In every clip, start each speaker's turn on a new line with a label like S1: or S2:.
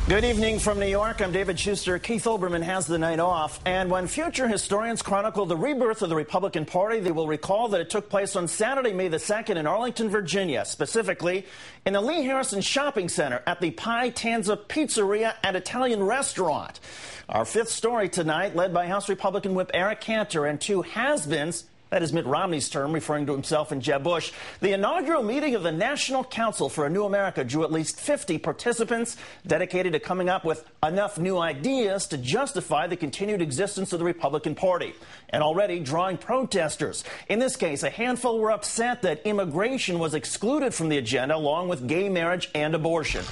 S1: Good evening from New York. I'm David Schuster. Keith Olbermann has the night off. And when future historians chronicle the rebirth of the Republican Party, they will recall that it took place on Saturday, May the 2nd in Arlington, Virginia, specifically in the Lee Harrison Shopping Center at the Pie Tanza Pizzeria and Italian Restaurant. Our fifth story tonight, led by House Republican Whip Eric Cantor and two has-beens. That is Mitt Romney's term, referring to himself and Jeb Bush. The inaugural meeting of the National Council for a New America drew at least 50 participants dedicated to coming up with enough new ideas to justify the continued existence of the Republican Party, and already drawing protesters. In this case, a handful were upset that immigration was excluded from the agenda, along with gay marriage and abortion.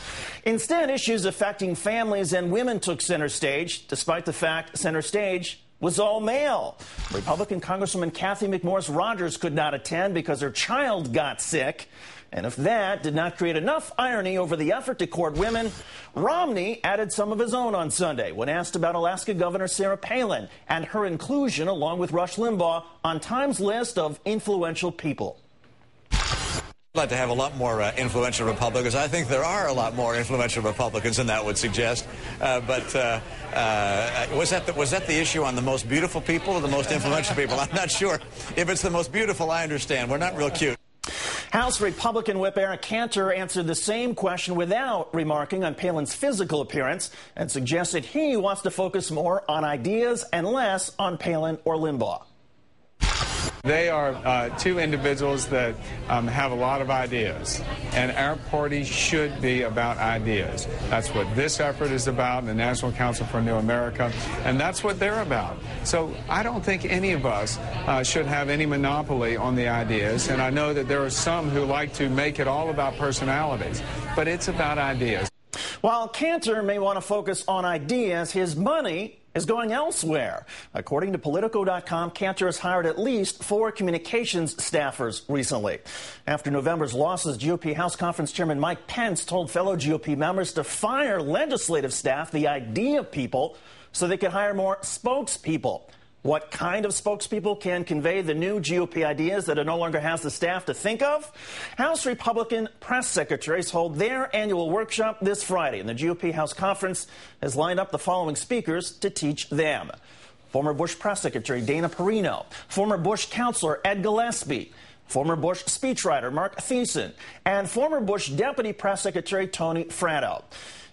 S1: Instead, issues affecting families and women took center stage, despite the fact center stage was all male. Republican Congresswoman Kathy McMorris Rodgers could not attend because her child got sick. And if that did not create enough irony over the effort to court women, Romney added some of his own on Sunday when asked about Alaska Governor Sarah Palin and her inclusion, along with Rush Limbaugh, on Time's list of influential people.
S2: I'd like to have a lot more influential Republicans. I think there are a lot more influential Republicans than that would suggest. Was that the issue on the most beautiful people or the most influential people? I'm not sure. If it's the most beautiful, I understand. We're not real cute.
S1: House Republican Whip Eric Cantor answered the same question without remarking on Palin's physical appearance and suggested he wants to focus more on ideas and less on Palin or Limbaugh.
S3: They are two individuals that have a lot of ideas, and our party should be about ideas. That's what this effort is about, the National Council for a New America, and that's what they're about. So I don't think any of us should have any monopoly on the ideas, and I know that there are some who like to make it all about personalities, but it's about ideas.
S1: While Cantor may want to focus on ideas, his money is going elsewhere. According to Politico.com, Cantor has hired at least 4 communications staffers recently. After November's losses, GOP House Conference Chairman Mike Pence told fellow GOP members to fire legislative staff, the idea people, so they could hire more spokespeople. What kind of spokespeople can convey the new GOP ideas that it no longer has the staff to think of? House Republican press secretaries hold their annual workshop this Friday, and the GOP House Conference has lined up the following speakers to teach them. Former Bush press secretary Dana Perino, former Bush counselor Ed Gillespie, former Bush speechwriter Mark Thiessen, and former Bush deputy press secretary Tony Fratto.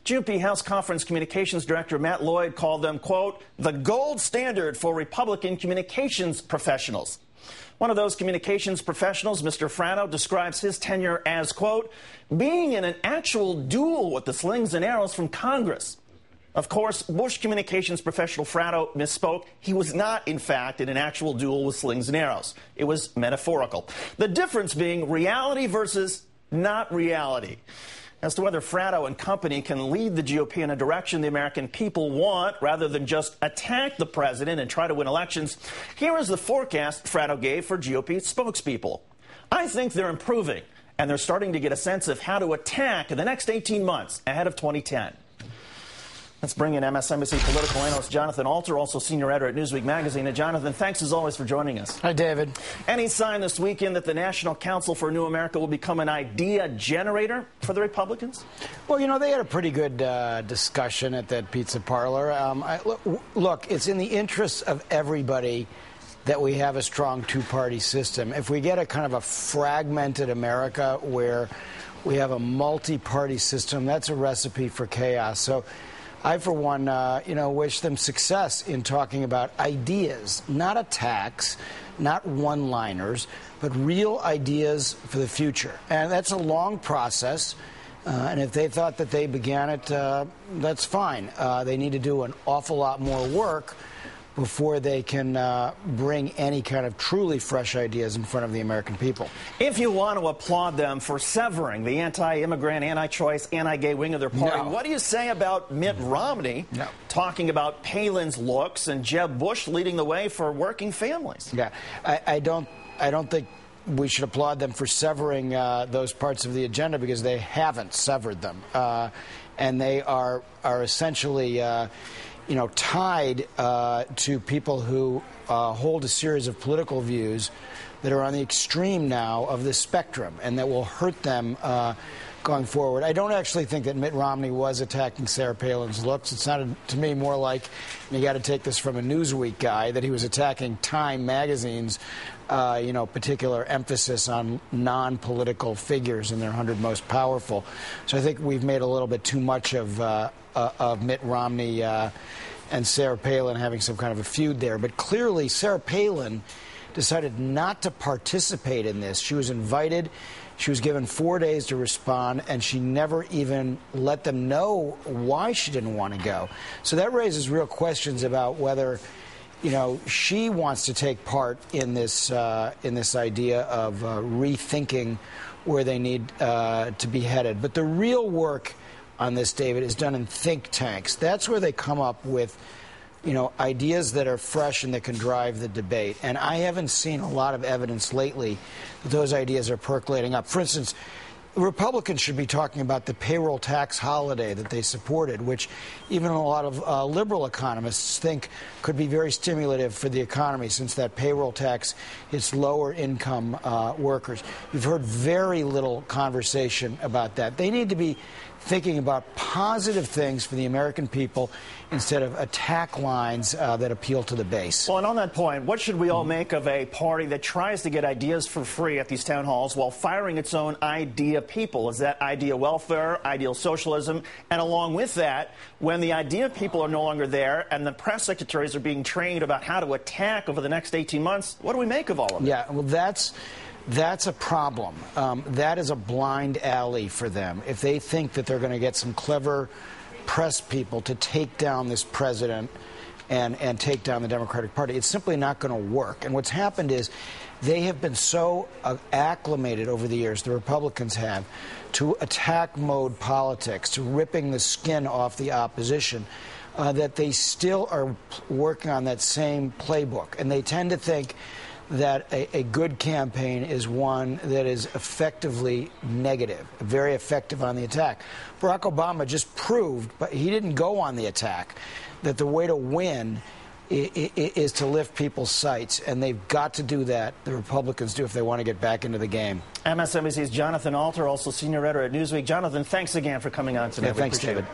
S1: GOP House Conference Communications Director Matt Lloyd called them, quote, the gold standard for Republican communications professionals. One of those communications professionals, Mr. Fratto, describes his tenure as, quote, being in an actual duel with the slings and arrows from Congress. Of course, Bush communications professional Fratto misspoke. He was not, in fact, in an actual duel with slings and arrows. It was metaphorical. The difference being reality versus not reality. As to whether Fratto and company can lead the GOP in a direction the American people want rather than just attack the president and try to win elections, here is the forecast Fratto gave for GOP spokespeople. I think they're improving, and they're starting to get a sense of how to attack in the next 18 months ahead of 2010. Let's bring in MSNBC political analyst Jonathan Alter, also senior editor at Newsweek magazine. And Jonathan, thanks as always for joining us.
S4: Hi, David.
S1: Any sign this weekend that the National Council for a New America will become an idea generator for the Republicans?
S4: Well, you know, they had a pretty good discussion at that pizza parlor. Look, it's in the interests of everybody that we have a strong two-party system. If we get a kind of a fragmented America where we have a multi-party system, that's a recipe for chaos. So I, for one, wish them success in talking about ideas, not attacks, not one-liners, but real ideas for the future. And that's a long process. And if they thought that they began it, that's fine. They need to do an awful lot more work before they can bring any kind of truly fresh ideas in front of the American people.
S1: If you want to applaud them for severing the anti-immigrant, anti-choice, anti-gay wing of their party, what do you say about Mitt Romney talking about Palin's looks and Jeb Bush leading the way for working families?
S4: Yeah, I don't think we should applaud them for severing those parts of the agenda, because they haven't severed them. And they are essentially tied to people who hold a series of political views that are on the extreme now of the spectrum, and that will hurt them going forward. I don't actually think that Mitt Romney was attacking Sarah Palin's looks. It sounded to me more like, and you got to take this from a Newsweek guy, that he was attacking Time magazine's particular emphasis on non-political figures and their 100 most powerful. So I think we've made a little bit too much of Mitt Romney and Sarah Palin having some kind of a feud there. But clearly, Sarah Palin decided not to participate in this. She was invited. She was given 4 days to respond, and she never even let them know why she didn't want to go. So that raises real questions about whether, she wants to take part in this idea of rethinking where they need to be headed. But the real work on this, David, is done in think tanks. That's where they come up with ideas that are fresh and that can drive the debate. And I haven't seen a lot of evidence lately that those ideas are percolating up. For instance, Republicans should be talking about the payroll tax holiday that they supported, which even a lot of liberal economists think could be very stimulative for the economy, since that payroll tax hits lower income workers. You've heard very little conversation about that. They need to be thinking about positive things for the American people instead of attack lines that appeal to the base.
S1: Well, and on that point, what should we all make of a party that tries to get ideas for free at these town halls while firing its own idea people? Is that idea welfare, ideal socialism? And along with that, when the idea people are no longer there and the press secretaries are being trained about how to attack over the next 18 months, what do we make of all of it?
S4: Yeah, well, that's a problem. That is a blind alley for them. If they think that they're going to get some clever press people to take down this president and take down the Democratic Party, it's simply not going to work. And what's happened is they have been so acclimated over the years, the Republicans have, to attack mode politics, to ripping the skin off the opposition, that they still are working on that same playbook. And they tend to think that a good campaign is one that is effectively negative, very effective on the attack. Barack Obama just proved, but he didn't go on the attack, that the way to win is to lift people's sights, and they've got to do that, the Republicans do, if they want to get back into the game.
S1: MSNBC's Jonathan Alter, also senior editor at Newsweek. Jonathan, thanks again for coming on today.
S4: Yeah, thanks, David.